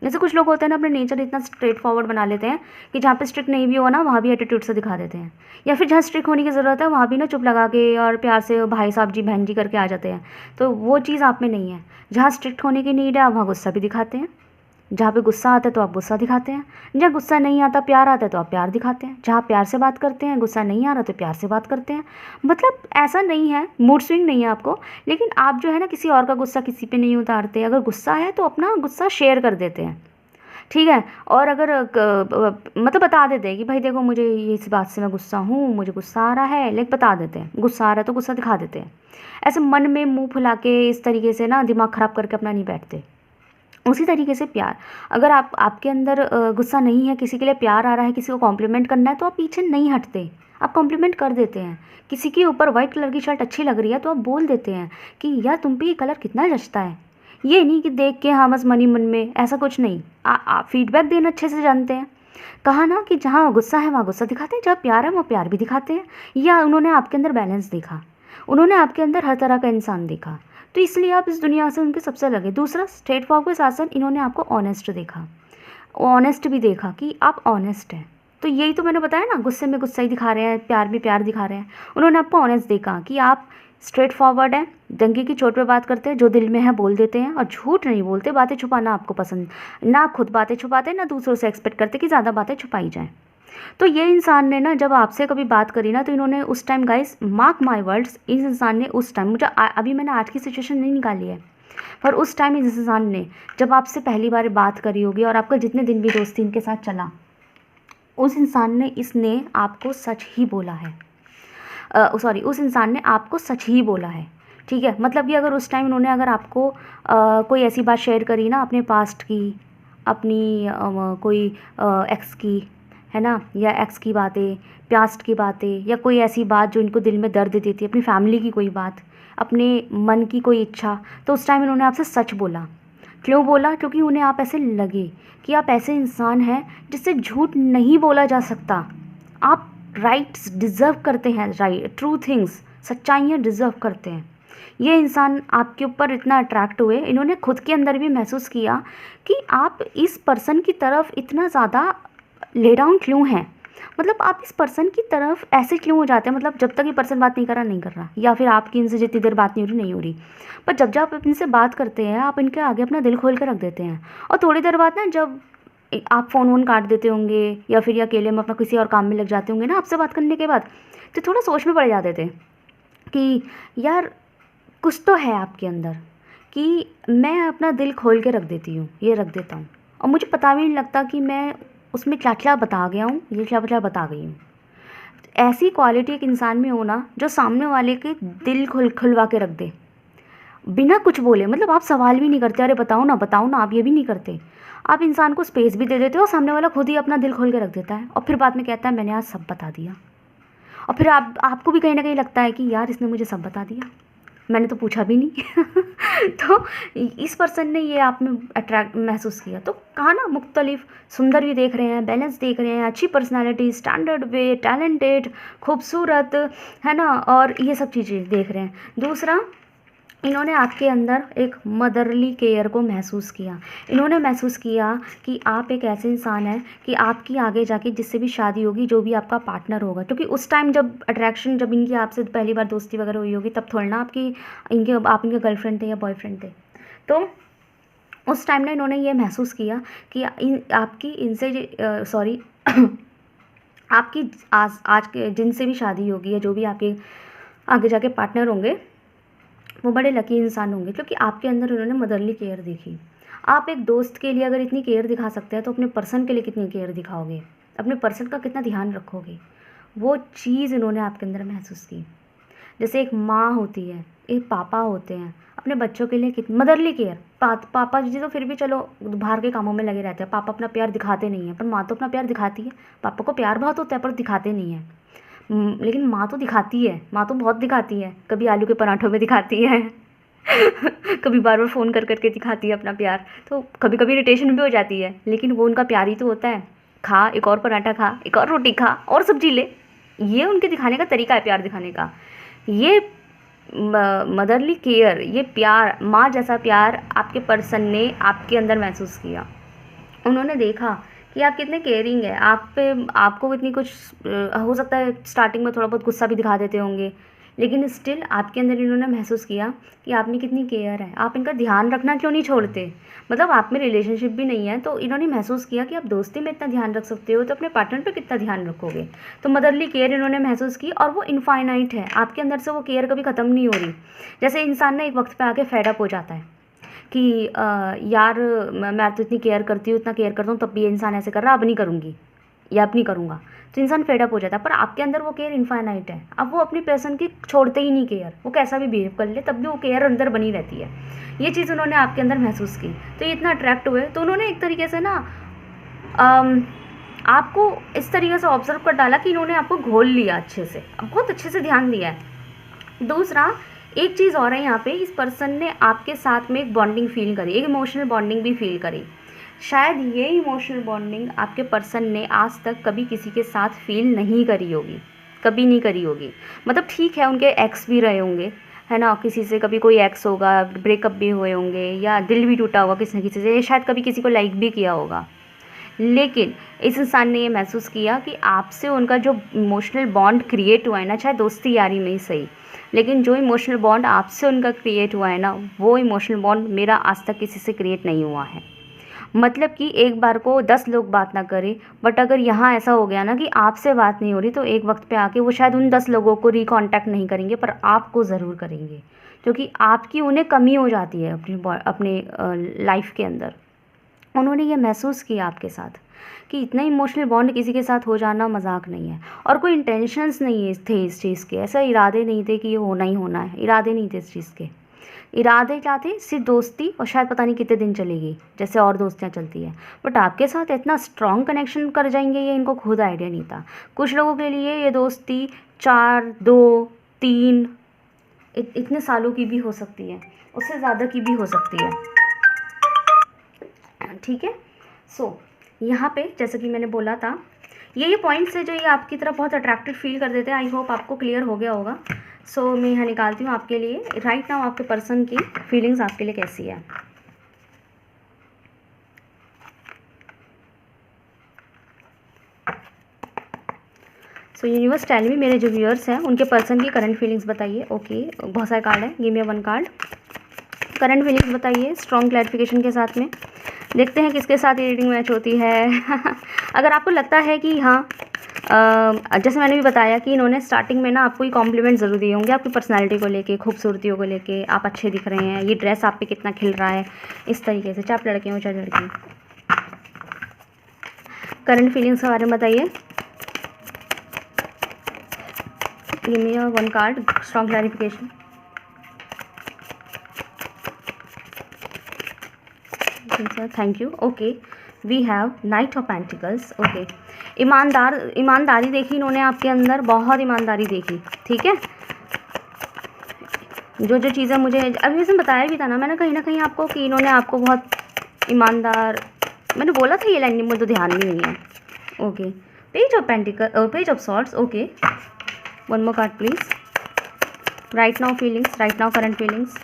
जैसे कुछ लोग होते हैं ना, अपने नेचर इतना स्ट्रेट फॉरवर्ड बना लेते हैं कि जहाँ पे स्ट्रिक्ट नहीं भी हो ना वहाँ भी एटीट्यूड से दिखा देते हैं, या फिर जहाँ स्ट्रिक्ट होने की ज़रूरत है वहाँ भी ना चुप लगा के और प्यार से भाई साहब जी बहन जी करके आ जाते हैं। तो वो चीज़ आप में नहीं है। जहाँ स्ट्रिक्ट होने की नीड है आप वहाँ गुस्सा भी दिखाते हैं, जहाँ पे गुस्सा आता है तो आप गुस्सा दिखाते हैं, जहाँ गुस्सा नहीं आता प्यार आता है तो आप प्यार दिखाते हैं, जहाँ प्यार से बात करते हैं गुस्सा नहीं आ रहा तो प्यार से बात करते हैं। मतलब ऐसा नहीं है, मूड स्विंग नहीं है आपको, लेकिन आप जो है ना किसी और का गुस्सा किसी पे नहीं उतारते। अगर गुस्सा है तो अपना गुस्सा शेयर कर देते हैं, ठीक है। और अगर मतलब बता देते हैं कि भाई देखो मुझे ये इस बात से मैं गुस्सा हूँ, मुझे गुस्सा आ रहा है, लेकिन बता देते हैं। गुस्सा आ रहा है तो गुस्सा दिखा देते हैं। ऐसे मन में मुंह फुला के इस तरीके से ना दिमाग ख़राब करके अपना नहीं बैठते। उसी तरीके से प्यार, अगर आपके अंदर गुस्सा नहीं है, किसी के लिए प्यार आ रहा है, किसी को कॉम्प्लीमेंट करना है तो आप पीछे नहीं हटते, आप कॉम्प्लीमेंट कर देते हैं। किसी के ऊपर वाइट कलर की शर्ट अच्छी लग रही है तो आप बोल देते हैं कि यार तुम पे ये कलर कितना जचता है। ये नहीं कि देख के हाँ बस मन ही मन में, ऐसा कुछ नहीं। फीडबैक देना अच्छे से जानते हैं। कहा ना कि जहाँ गुस्सा है वहाँ गुस्सा दिखाते हैं, जहाँ प्यार है वहाँ प्यार भी दिखाते हैं। या उन्होंने आपके अंदर बैलेंस देखा, उन्होंने आपके अंदर हर तरह का इंसान देखा, तो इसलिए आप इस दुनिया से उनके सबसे लगे। दूसरा, स्ट्रेट फॉरवर्ड के साथ साथ इन्होंने आपको ऑनेस्ट देखा, ऑनेस्ट भी देखा कि आप ऑनेस्ट हैं। तो यही तो मैंने बताया ना, गुस्से में गुस्सा ही दिखा रहे हैं, प्यार में प्यार दिखा रहे हैं। उन्होंने आपको ऑनेस्ट देखा कि आप स्ट्रेट फॉरवर्ड हैं, डंके की चोट पे बात करते हैं, जो दिल में है बोल देते हैं, और झूठ नहीं बोलते। बातें छुपाना आपको पसंद ना, खुद बातें छुपाते ना दूसरों से एक्सपेक्ट करते कि ज़्यादा बातें छुपाई जाएँ। तो ये इंसान ने ना जब आपसे कभी बात करी ना, तो इन्होंने उस time, guys mark my words, इस इंसान ने उस टाइम, मुझे अभी मैंने आज की सिचुएशन नहीं निकाली है, पर उस टाइम इस इंसान ने जब आपसे पहली बार बात करी होगी और आपका जितने दिन भी दोस्ती इनके साथ चला, उस इंसान ने इसने आपको सच ही बोला है। उस इंसान ने आपको सच ही बोला है, ठीक है। मतलब कि अगर उस टाइम उन्होंने अगर आपको कोई ऐसी बात शेयर करी ना, अपने पास्ट की, अपनी कोई एक्स की, है ना, या एक्स की बातें, पास्ट की बातें, या कोई ऐसी बात जो इनको दिल में दर्द देती, अपनी फैमिली की कोई बात, अपने मन की कोई इच्छा, तो उस टाइम इन्होंने आपसे सच बोला। क्यों बोला? क्योंकि उन्हें आप ऐसे लगे कि आप ऐसे इंसान हैं जिससे झूठ नहीं बोला जा सकता। आप राइट्स डिज़र्व करते हैं, राइट, ट्रू थिंग्स, सच्चाइयाँ डिज़र्व करते हैं। ये इंसान आपके ऊपर इतना अट्रैक्ट हुए, इन्होंने खुद के अंदर भी महसूस किया कि आप इस पर्सन की तरफ इतना ज़्यादा ले डाउन क्यों हैं। मतलब आप इस पर्सन की तरफ ऐसे क्यों हो जाते हैं, मतलब जब तक ये पर्सन बात नहीं कर रहा, या फिर आपकी इनसे जितनी देर बात नहीं हो रही, पर जब जब आप इनसे बात करते हैं आप इनके आगे अपना दिल खोल के रख देते हैं। और थोड़ी देर बाद ना, जब आप फ़ोन वोन काट देते होंगे या फिर अकेले में अपना किसी और काम में लग जाते होंगे ना आपसे बात करने के बाद, तो थोड़ा सोच में पड़ जाते थे कि यार कुछ तो है आपके अंदर, कि मैं अपना दिल खोल के रख देती हूँ, ये रख देता हूँ, और मुझे पता भी नहीं लगता कि मैं उसमें क्या क्या बता गया हूँ, ये क्या क्या बता गई हूँ। ऐसी क्वालिटी एक इंसान में होना जो सामने वाले के दिल खुलवा के रख दे, बिना कुछ बोले। मतलब आप सवाल भी नहीं करते, अरे बताओ ना, आप ये भी नहीं करते। आप इंसान को स्पेस भी दे देते हो, सामने वाला खुद ही अपना दिल खोल के रख देता है, और फिर बाद में कहता है मैंने आज सब बता दिया। और फिर आपको भी कहीं ना कहीं लगता है कि यार इसने मुझे सब बता दिया, मैंने तो पूछा भी नहीं। तो इस पर्सन ने ये आप में अट्रैक्ट महसूस किया, तो कहा ना मुख्तलिफ, सुंदर भी देख रहे हैं, बैलेंस देख रहे हैं, अच्छी पर्सनालिटी, स्टैंडर्ड वे, टैलेंटेड, खूबसूरत, है ना, और ये सब चीज़ें देख रहे हैं। दूसरा, इन्होंने आपके अंदर एक मदरली केयर को महसूस किया। इन्होंने महसूस किया कि आप एक ऐसे इंसान हैं कि आपकी आगे जाके जिससे भी शादी होगी, जो भी आपका पार्टनर होगा, क्योंकि उस टाइम जब अट्रैक्शन, जब इनकी आपसे पहली बार दोस्ती वगैरह हुई होगी, तब थोड़ा ना आप इनके गर्लफ्रेंड थे या बॉयफ्रेंड थे। तो उस टाइम ना इन्होंने ये महसूस किया कि आपकी इनसे सॉरी आपकी आज के जिनसे भी शादी होगी या जो भी आपके आगे जाके पार्टनर होंगे, वो बड़े लकी इंसान होंगे, क्योंकि आपके अंदर उन्होंने मदरली केयर देखी। आप एक दोस्त के लिए अगर इतनी केयर दिखा सकते हैं, तो अपने पर्सन के लिए कितनी केयर दिखाओगे, अपने पर्सन का कितना ध्यान रखोगे। वो चीज़ इन्होंने आपके अंदर महसूस की। जैसे एक माँ होती है, एक पापा होते हैं, अपने बच्चों के लिए कितनी मदरली केयर। पापा जी तो फिर भी चलो बाहर के कामों में लगे रहते हैं, पापा अपना प्यार दिखाते नहीं हैं, पर माँ तो अपना प्यार दिखाती है। पापा को प्यार बहुत होता है पर दिखाते नहीं हैं, लेकिन माँ तो दिखाती है, माँ तो बहुत दिखाती है। कभी आलू के पराठों में दिखाती है, कभी बार बार फ़ोन कर करके दिखाती है अपना प्यार, तो कभी कभी इरिटेशन भी हो जाती है, लेकिन वो उनका प्यार ही तो होता है। खा एक और पराठा, खा एक और रोटी, खा और सब्जी ले, ये उनके दिखाने का तरीका है, प्यार दिखाने का। ये मदरली केयर, ये प्यार, माँ जैसा प्यार आपके पर्सन ने आपके अंदर महसूस किया। उन्होंने देखा कि आप कितने केयरिंग है, आप पे आपको इतनी कुछ हो सकता है स्टार्टिंग में थोड़ा बहुत गुस्सा भी दिखा देते होंगे, लेकिन स्टिल आपके अंदर इन्होंने महसूस किया कि आप में कितनी केयर है, आप इनका ध्यान रखना क्यों नहीं छोड़ते। मतलब आप में रिलेशनशिप भी नहीं है, तो इन्होंने महसूस किया कि आप दोस्ती में इतना ध्यान रख सकते हो, तो अपने पार्टनर पे कितना ध्यान रखोगे। तो मदरली केयर इन्होंने महसूस की, और वो इनफाइनाइट है, आपके अंदर से वो केयर कभी ख़त्म नहीं हो रही। जैसे इंसान ना एक वक्त पे आके फेड अप हो जाता है कि यार मैं तो इतनी केयर करती हूँ, इतना केयर करता हूँ, तब भी ये इंसान ऐसे कर रहा है, अब नहीं करूँगी या अब नहीं करूँगा, तो इंसान फेड अप हो जाता है। पर आपके अंदर वो केयर इनफाइनाइट है, अब वो अपनी पर्सन की छोड़ते ही नहीं केयर, वो कैसा भी बिहेव कर ले तब भी वो केयर अंदर बनी रहती है। ये चीज़ उन्होंने आपके अंदर महसूस की, तो ये इतना अट्रैक्ट हुए, तो उन्होंने एक तरीके से ना आपको इस तरीके से ऑब्जर्व कर डाला कि इन्होंने आपको घोल लिया अच्छे से, बहुत अच्छे से ध्यान दिया है। दूसरा, एक चीज़ और है यहाँ पे, इस पर्सन ने आपके साथ में एक बॉन्डिंग फील करी, एक इमोशनल बॉन्डिंग भी फील करी। शायद ये इमोशनल बॉन्डिंग आपके पर्सन ने आज तक कभी किसी के साथ फील नहीं करी होगी, कभी नहीं करी होगी। मतलब ठीक है उनके एक्स भी रहे होंगे, है ना, किसी से कभी कोई एक्स होगा, ब्रेकअप भी हुए होंगे, या दिल भी टूटा होगा किसी न किसी से, शायद कभी किसी को लाइक भी किया होगा, लेकिन इस इंसान ने ये महसूस किया कि आपसे उनका जो इमोशनल बॉन्ड क्रिएट हुआ है ना, चाहे दोस्ती यारी में ही सही, लेकिन जो इमोशनल बॉन्ड आपसे उनका क्रिएट हुआ है ना, वो इमोशनल बॉन्ड मेरा आज तक किसी से क्रिएट नहीं हुआ है। मतलब कि एक बार को 10 लोग बात ना करें, बट अगर यहाँ ऐसा हो गया ना कि आपसे बात नहीं हो रही, तो एक वक्त पे आके वो शायद उन 10 लोगों को रिकॉन्टैक्ट नहीं करेंगे, पर आपको ज़रूर करेंगे, क्योंकि आपकी उन्हें कमी हो जाती है अपने लाइफ के अंदर। उन्होंने ये महसूस किया आपके साथ कि इतना इमोशनल बॉन्ड किसी के साथ हो जाना मजाक नहीं है, और कोई इंटेंशंस नहीं है थे इस चीज़ के, ऐसा इरादे नहीं थे कि ये होना ही होना है, इरादे नहीं थे इस चीज़ के। इरादे क्या थे, सिर्फ दोस्ती, और शायद पता नहीं कितने दिन चलेगी जैसे और दोस्तियाँ चलती है, बट आपके साथ इतना स्ट्रॉन्ग कनेक्शन कर जाएंगे ये इनको खुद आइडिया नहीं था। कुछ लोगों के लिए ये दोस्ती 4, 2, 3 इतने सालों की भी हो सकती है, उससे ज़्यादा की भी हो सकती है, ठीक है। यहाँ पे जैसे कि मैंने बोला था, ये पॉइंट्स है जो ये आपकी तरफ बहुत अट्रैक्टिव फील कर देते हैं। आई होप आपको क्लियर हो गया होगा। मैं यहाँ निकालती हूँ आपके लिए राइट नाउ आपके पर्सन की फीलिंग्स आपके लिए कैसी है। सो यूनिवर्स टेल मी, मेरे जो व्यूअर्स हैं उनके पर्सन की करंट फीलिंग्स बताइए। ओके, बहुत सारे कार्ड हैं, give me one card. Current feelings बताइए स्ट्रॉन्ग क्लैरिफिकेशन के साथ में। देखते हैं किसके साथ ये रीडिंग मैच होती है। अगर आपको लगता है कि हाँ, जैसे मैंने भी बताया कि इन्होंने स्टार्टिंग में ना आपको ये कॉम्प्लीमेंट ज़रूर दिए होंगे आपकी पर्सनालिटी को लेके, खूबसूरती को लेके, आप अच्छे दिख रहे हैं, ये ड्रेस आप पे कितना खिल रहा है, इस तरीके से, चाहे आप लड़के हो चाहे लड़की। करंट फीलिंग्स के बारे में बताइए। Give me one card strong clarification. Thank you. Okay, we have knight of pentacles. Okay, ईमानदारी देखी इन्होंने आपके अंदर, बहुत ईमानदारी देखी, ठीक है। जो जो चीज़ें मुझे अभी इसमें बताया भी था ना मैंने कहीं ना कहीं आपको कि इन्होंने आपको बहुत ईमानदार, मैंने बोला था ये लाइन, मुझे तो ध्यान भी नहीं है। Okay, page of pentacle, page of swords. Okay, one more card please. Right now feelings, right now current feelings.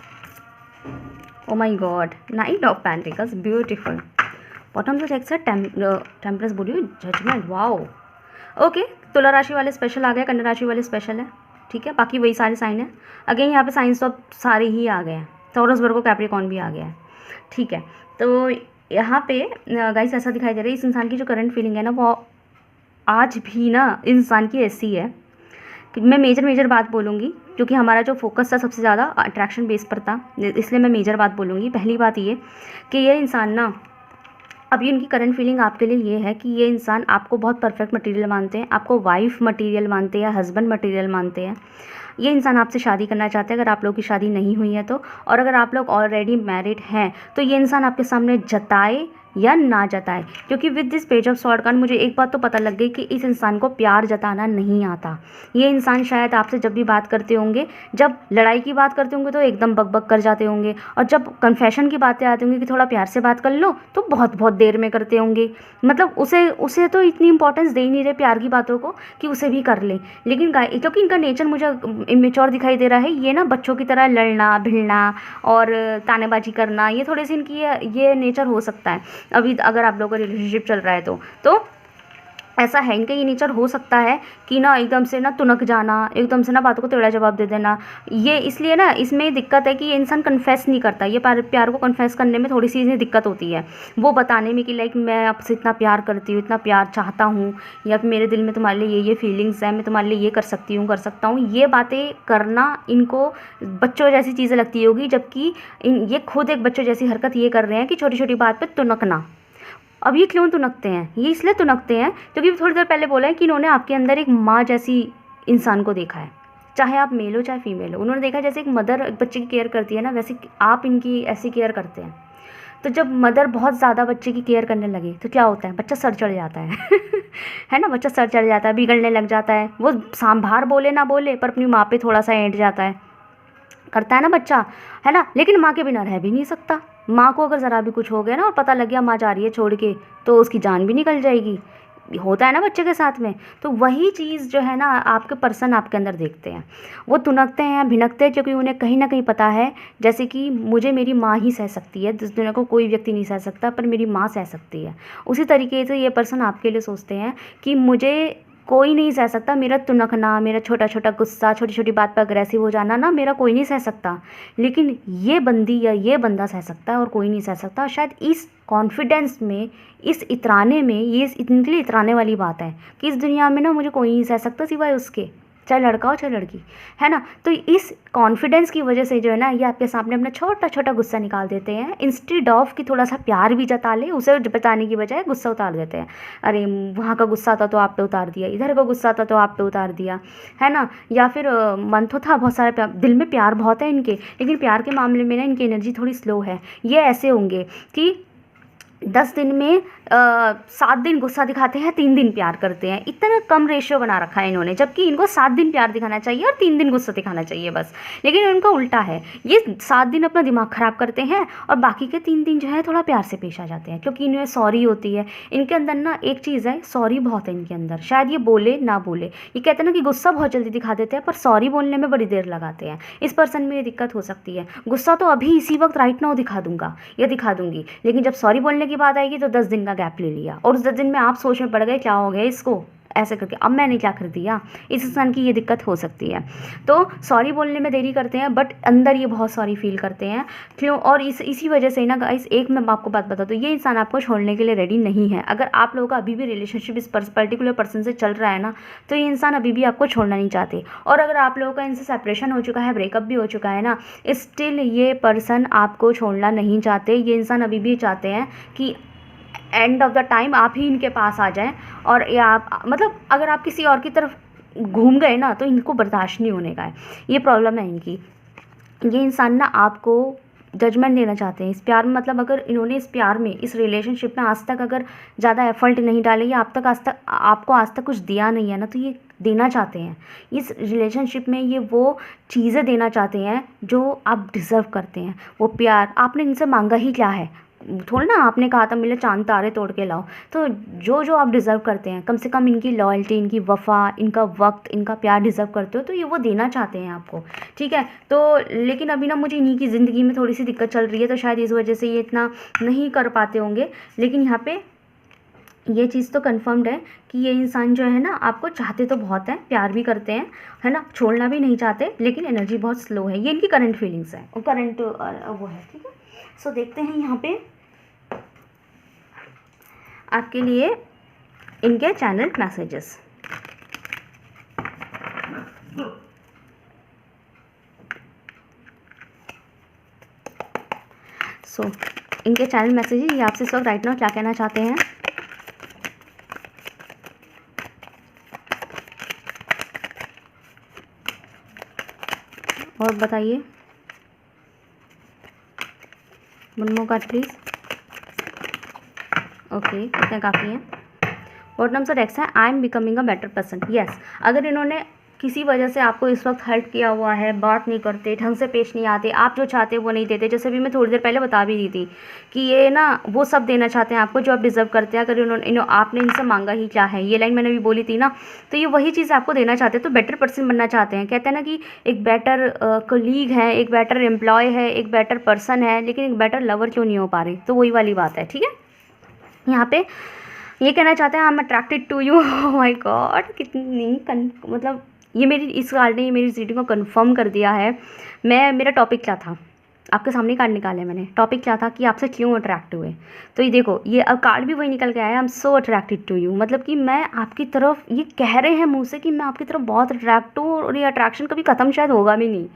Oh my God, knight of pentacles, beautiful. Bottom of deck से टेम्परेंस बोली, judgement, wow. Okay, तुला राशि वाले special आ गए, कन्या राशि वाले special है, ठीक है। बाकी वही सारे साइन है। अगेन यहाँ पे साइंस तो सारे ही आ गए हैं, टॉरस वर्गो कैप्रिकॉर्न भी आ गया है, ठीक है। तो यहाँ पे गाइस ऐसा दिखाई दे रहा है, इस इंसान की जो करंट फीलिंग है ना वो आज भी ना इंसान की ऐसी है कि मैं मेजर बात बोलूँगी क्योंकि हमारा जो फोकस था सबसे ज़्यादा अट्रैक्शन बेस पर था, इसलिए मैं मेजर बात बोलूँगी। पहली बात ये कि ये इंसान ना, अभी उनकी करंट फीलिंग आपके लिए ये है कि ये इंसान आपको बहुत परफेक्ट मटेरियल मानते हैं, आपको वाइफ मटेरियल मानते हैं, हस्बैंड मटेरियल मानते हैं। ये इंसान आपसे शादी करना चाहते हैं अगर आप लोगों की शादी नहीं हुई है तो, और अगर आप लोग ऑलरेडी मैरिड हैं तो ये इंसान आपके सामने जताए या ना जताए, क्योंकि with this page of sword card मुझे एक बात तो पता लग गई कि इस इंसान को प्यार जताना नहीं आता। ये इंसान शायद आपसे जब भी बात करते होंगे, जब लड़ाई की बात करते होंगे तो एकदम बक कर जाते होंगे, और जब कन्फेशन की बातें आती होंगी कि थोड़ा प्यार से बात कर लो तो बहुत देर में करते होंगे। मतलब उसे तो इतनी इंपॉर्टेंस दे ही नहीं रहे प्यार की बातों को कि उसे भी कर ले। लेकिन क्योंकि इनका नेचर मुझे इमेच्योर दिखाई दे रहा है, ये ना बच्चों की तरह लड़ना भिड़ना और तानेबाजी करना, ये थोड़ी सी इनकी ये नेचर हो सकता है। अभी अगर आप लोगों का रिलेशनशिप चल रहा है तो ऐसा है, इनका ये नेचर हो सकता है कि ना एकदम से ना तुनक जाना, एकदम से ना बातों को टेढ़ा जवाब दे देना। ये इसलिए ना इसमें दिक्कत है कि ये इंसान कन्फेस नहीं करता, ये प्यार को कन्फेस करने में थोड़ी सी इन्हें दिक्कत होती है, वो बताने में कि लाइक मैं आपसे इतना प्यार करती हूँ, इतना प्यार चाहता हूँ, या फिर मेरे दिल में तुम्हारे लिए ये फीलिंग्स है, मैं तुम्हारे लिए ये कर सकता हूँ। ये बातें करना इनको बच्चों जैसी चीज़ें लगती होगी, जबकि ये खुद एक बच्चों जैसी हरकत ये कर रहे हैं कि छोटी छोटी बात पर तुनकना। अब ये क्यों तुनकते हैं? ये इसलिए तुनकते हैं क्योंकि थोड़ी देर पहले बोला है कि इन्होंने आपके अंदर एक माँ जैसी इंसान को देखा है, चाहे आप मेल हो चाहे फीमेल हो। उन्होंने देखा जैसे एक मदर एक बच्चे की केयर करती है ना, वैसे आप इनकी ऐसी केयर करते हैं। तो जब मदर बहुत ज़्यादा बच्चे की केयर करने लगे तो क्या होता है, बच्चा सर चढ़ जाता है है ना, बच्चा सर चढ़ जाता है, बिगड़ने लग जाता है। वो बाहर बोले ना बोले पर अपनी माँ पे थोड़ा सा एंट जाता है, करता है ना बच्चा, है ना। लेकिन माँ के बिना रह भी नहीं सकता। माँ को अगर ज़रा भी कुछ हो गया ना और पता लग गया माँ जा रही है छोड़ के, तो उसकी जान भी निकल जाएगी। होता है ना बच्चे के साथ में। तो वही चीज़ जो है ना आपके पर्सन आपके अंदर देखते हैं, वो तुनकते हैं, भिनकते हैं, क्योंकि उन्हें कहीं ना कहीं पता है जैसे कि मुझे मेरी माँ ही सह सकती है, इस दुनिया को कोई व्यक्ति नहीं सह सकता पर मेरी माँ सह सकती है। उसी तरीके से ये पर्सन आपके लिए सोचते हैं कि मुझे कोई नहीं सह सकता, मेरा तुनकना, मेरा छोटा छोटा गुस्सा, छोटी छोटी बात पर अग्रेसिव हो जाना ना मेरा कोई नहीं सह सकता, लेकिन ये बंदी या ये बंदा सह सकता है और कोई नहीं सह सकता। शायद इस कॉन्फिडेंस में, इस इतराने में, ये इनके लिए इतराने वाली बात है कि इस दुनिया में ना मुझे कोई नहीं सह सकता सिवाय उसके, चाहे लड़का हो चाहे लड़की, है ना। तो इस कॉन्फिडेंस की वजह से जो है ना ये आपके सामने अपना छोटा छोटा गुस्सा निकाल देते हैं, इंस्टेड ऑफ कि थोड़ा सा प्यार भी जता ले, उसे बताने की बजाय गुस्सा उतार देते हैं। अरे वहाँ का गुस्सा था तो आप पे उतार दिया, इधर का गुस्सा था तो आप पे उतार दिया, है ना। या फिर मन तो था बहुत सारा, दिल में प्यार बहुत है इनके, लेकिन प्यार के मामले में ना इनकी एनर्जी थोड़ी स्लो है। ये ऐसे होंगे कि 10 दिन में 7 दिन गुस्सा दिखाते हैं, 3 दिन प्यार करते हैं। इतना कम रेशियो बना रखा है इन्होंने, जबकि इनको 7 दिन प्यार दिखाना चाहिए और 3 दिन गुस्सा दिखाना चाहिए बस। लेकिन इनका उल्टा है, ये 7 दिन अपना दिमाग ख़राब करते हैं और बाकी के 3 दिन जो है थोड़ा प्यार से पेश आ जाते हैं, क्योंकि इन्हें सॉरी होती है। इनके अंदर ना एक चीज़ है, सॉरी बहुत है इनके अंदर। शायद ये बोले ना बोले, ये कहते हैं ना कि गुस्सा बहुत जल्दी दिखा देते हैं पर सॉरी बोलने में बड़ी देर लगाते हैं। इस पर्सन में ये दिक्कत हो सकती है, गुस्सा तो अभी इसी वक्त राइट नाउ दिखा दूंगा या दिखा दूंगी, लेकिन जब सॉरी बोलने की बात आएगी तो 10 दिन का गैप ले लिया और उस 10 दिन में आप सोच में पड़ गए क्या हो गया इसको, ऐसे करके अब मैंने क्या कर दिया, इस इंसान की ये दिक्कत हो सकती है। तो सॉरी बोलने में देरी करते हैं बट अंदर ये बहुत सॉरी फील करते हैं, क्यों? और इसी वजह से ना गाइस, एक मैं आपको बात बता दूँ, ये इंसान आपको छोड़ने के लिए रेडी नहीं है। अगर आप लोगों का अभी भी रिलेशनशिप इस पर्टिकुलर पर्सन से चल रहा है ना, तो ये इंसान अभी भी आपको छोड़ना नहीं चाहते। और अगर आप लोगों का इनसे सेपरेशन हो चुका है, ब्रेकअप भी हो चुका है ना, स्टिल ये पर्सन आपको छोड़ना नहीं चाहते। ये इंसान अभी भी चाहते हैं कि एंड ऑफ द टाइम आप ही इनके पास आ जाएं, और या आप मतलब अगर आप किसी और की तरफ घूम गए ना तो इनको बर्दाश्त नहीं होने का है। ये प्रॉब्लम है इनकी। ये इंसान ना आपको जजमेंट देना चाहते हैं इस प्यार में। मतलब अगर इन्होंने इस प्यार में, इस रिलेशनशिप में आज तक अगर ज़्यादा एफर्ट नहीं डाले या आपको आज तक कुछ दिया नहीं है ना, तो ये देना चाहते हैं इस रिलेशनशिप में। ये वो चीज़ें देना चाहते हैं जो आप डिज़र्व करते हैं। वो प्यार आपने इनसे मांगा ही क्या है, थोड़ा ना आपने कहा था मिले चांद तारे तोड़ के लाओ। तो जो आप डिज़र्व करते हैं, कम से कम इनकी लॉयल्टी, इनकी वफ़ा, इनका वक्त, इनका प्यार डिज़र्व करते हो, तो ये वो देना चाहते हैं आपको, ठीक है। तो लेकिन अभी ना मुझे इन्हीं की ज़िंदगी में थोड़ी सी दिक्कत चल रही है, तो शायद इस वजह से ये इतना नहीं कर पाते होंगे। लेकिन यहाँ पे ये चीज़ तो कन्फर्म्ड है कि ये इंसान जो है ना आपको चाहते तो बहुत हैं, प्यार भी करते हैं, है ना, छोड़ना भी नहीं चाहते, लेकिन एनर्जी बहुत स्लो है। ये इनकी करंट फीलिंग्स है और करंट वो है, ठीक है। सो देखते हैं यहाँ पे आपके लिए इनके चैनल मैसेजेस। सो इनके चैनल मैसेजेस, ये आपसे इस वक्त राइट नाउ क्या कहना चाहते हैं। और बताइए, one more card please. Okay, इतना काफ़ी है। बॉटम से नेक्स्ट है, I am becoming a better person. Yes, अगर इन्होंने किसी वजह से आपको इस वक्त हर्ट किया हुआ है, बात नहीं करते, ढंग से पेश नहीं आते, आप जो चाहते हैं वो नहीं देते, जैसे भी मैं थोड़ी देर पहले बता भी दी थी कि ये ना वो सब देना चाहते हैं आपको जो आप डिज़र्व करते हैं। अगर आपने इनसे मांगा ही क्या है, ये लाइन मैंने भी बोली थी ना, तो ये वही चीज़ आपको देना चाहते हैं। तो बेटर पर्सन बनना चाहते हैं। कहते हैं ना कि एक बेटर कलीग है, एक बेटर एम्प्लॉय है, एक बेटर पर्सन है, लेकिन एक बेटर लवर क्यों नहीं हो पा रहे। तो वही वाली बात है, ठीक है। यहाँ पे ये कहना चाहते हैं I am attracted to you. Oh my God, कितनी मतलब ये मेरी इस कार्ड ने मेरी रीडिंग को कंफर्म कर दिया है। मेरा टॉपिक क्या था, आपके सामने कार्ड निकाले मैंने। टॉपिक क्या था कि आपसे क्यों अट्रैक्ट हुए। तो ये देखो, ये अब कार्ड भी वही निकल के आया, I am so attracted to you. मतलब कि मैं आपकी तरफ, ये कह रहे हैं मुँह से कि मैं आपकी तरफ बहुत अट्रैक्ट हूँ, और ये अट्रैक्शन कभी ख़त्म शायद होगा भी नहीं,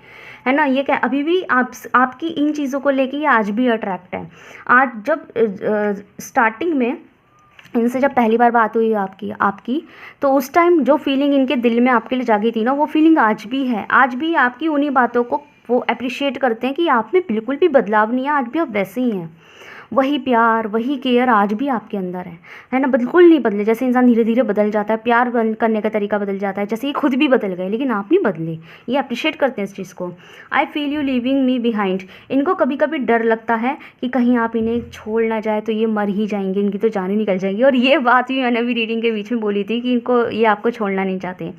है ना। ये क्या अभी भी आपकी इन चीज़ों को लेके ये आज भी अट्रैक्ट है। आज जब स्टार्टिंग में इनसे जब पहली बार बात हुई आपकी तो उस टाइम जो फीलिंग इनके दिल में आपके लिए जागी थी ना, वो फीलिंग आज भी है। आज भी आपकी उन्हीं बातों को वो अप्रिशिएट करते हैं कि आप में बिल्कुल भी बदलाव नहीं है, आज भी आप वैसे ही हैं। वही प्यार, वही केयर आज भी आपके अंदर है ना, बिल्कुल नहीं बदले। जैसे इंसान धीरे धीरे बदल जाता है, प्यार करने का तरीका बदल जाता है, जैसे ये खुद भी बदल गए, लेकिन आप नहीं बदले। ये अप्रिशिएट करते हैं इस चीज़ को। I feel you living me behind. इनको कभी कभी डर लगता है कि कहीं आप इन्हें छोड़ ना जाए तो ये मर ही जाएंगे, इनकी तो जान ही निकल जाएगी। और ये बात भी मैंने अभी रीडिंग के बीच में बोली थी कि ये आपको छोड़ना नहीं चाहते।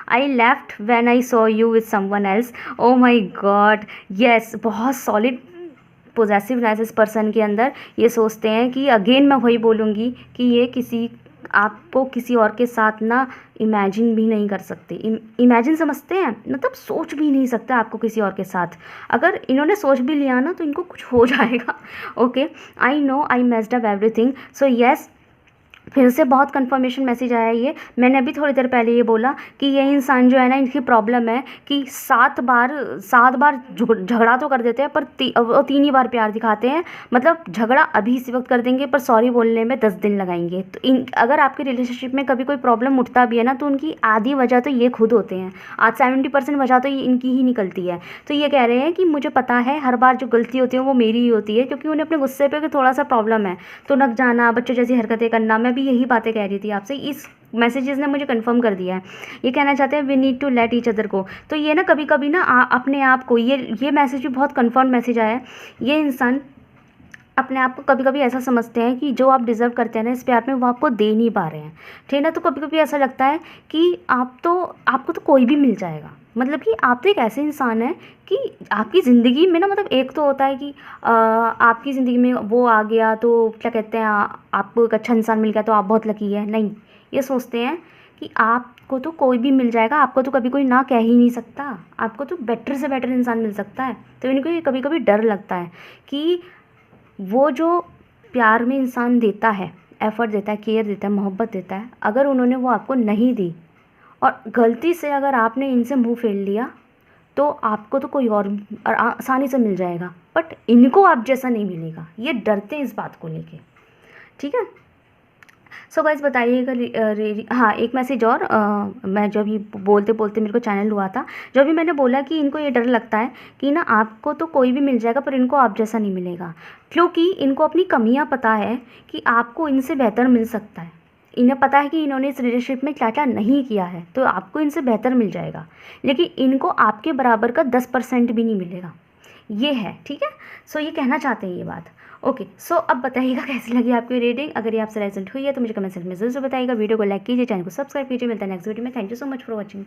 I left when I saw you with someone else. Oh my God, yes, बहुत सॉलिड पोजेसिवनेस इस पर्सन के अंदर। ये सोचते हैं कि अगेन मैं वही बोलूँगी कि ये आपको किसी और के साथ ना इमेजिन भी नहीं कर सकते। इमेजिन समझते हैं, मतलब सोच भी नहीं सकते आपको किसी और के साथ। अगर इन्होंने सोच भी लिया ना तो इनको कुछ हो जाएगा। Okay, I know I messed up everything. So yes, फिर से बहुत कंफर्मेशन मैसेज आया। ये मैंने अभी थोड़ी देर पहले ये बोला कि ये इंसान जो है ना, इनकी प्रॉब्लम है कि 7 बार झगड़ा तो कर देते हैं पर 3 ही बार प्यार दिखाते हैं। मतलब झगड़ा अभी इसी वक्त कर देंगे पर सॉरी बोलने में 10 दिन लगाएंगे। तो अगर आपके रिलेशनशिप में कभी कोई प्रॉब्लम उठता भी है ना, तो उनकी आधी वजह तो ये खुद होते हैं। आज 70% वजह तो ये इनकी ही निकलती है। तो ये कह रहे हैं कि मुझे पता है हर बार जो गलती होती है वो मेरी ही होती है, क्योंकि उन्हें अपने गुस्से पे थोड़ा सा प्रॉब्लम है। तो नक जाना, बच्चों जैसी हरकतें करना, मैं भी यही बातें कह रही थी आपसे। इस मैसेजेस ने मुझे कंफर्म कर दिया है। ये कहना चाहते हैं we need to let each other को। तो ये ना कभी कभी ना अपने आप को, ये मैसेज भी बहुत कंफर्म मैसेज आया है। ये इंसान अपने आप को कभी कभी ऐसा समझते हैं कि जो आप डिज़र्व करते हैं ना इस प्यार में, वो आपको दे नहीं पा रहे हैं, ठीक है ना। तो कभी कभी ऐसा लगता है कि आपको तो कोई भी मिल जाएगा। मतलब कि आप तो एक ऐसे इंसान हैं कि आपकी ज़िंदगी में ना, मतलब एक तो होता है कि आपकी ज़िंदगी में वो आ गया तो क्या कहते हैं, आपको एक अच्छा इंसान मिल गया तो आप बहुत लकी है। नहीं, ये सोचते हैं कि आपको तो कोई भी मिल जाएगा, आपको तो कभी कोई ना कह ही नहीं सकता, आपको तो बेटर से बेटर इंसान मिल सकता है। तो इनको ये कभी कभी डर लगता है कि वो जो प्यार में इंसान देता है, एफ़र्ट देता है, केयर देता है, मोहब्बत देता है, अगर उन्होंने वो आपको नहीं दी और गलती से अगर आपने इनसे मुंह फेर लिया तो आपको तो कोई और आसानी से मिल जाएगा, बट इनको आप जैसा नहीं मिलेगा। ये डरते हैं इस बात को लेके, ठीक है। सो गाइस बताइएगा। हाँ, एक मैसेज और, मैं जब ये बोलते बोलते मेरे को चैनल हुआ था, जो भी मैंने बोला कि इनको ये डर लगता है कि ना आपको तो कोई भी मिल जाएगा पर इनको आप जैसा नहीं मिलेगा, क्योंकि इनको अपनी कमियां पता है कि आपको इनसे बेहतर मिल सकता है। इन्हें पता है कि इन्होंने इस रिलेशनशिप में क्या क्या नहीं किया है, तो आपको इनसे बेहतर मिल जाएगा, लेकिन इनको आपके बराबर का 10% भी नहीं मिलेगा, ये है, ठीक है। सो ये कहना चाहते हैं ये बात। ओके, सो अब बताइएगा कैसी लगी आपकी रेटिंग। अगर ये आपसे रेजोनेट हुई है तो मुझे कमेंट सेक्शन में जरूर बताइएगा। वीडियो को लाइक कीजिए, चैनल को सब्सक्राइब कीजिए। मिलता है नेक्स्ट वीडियो में। Thank you so much for watching.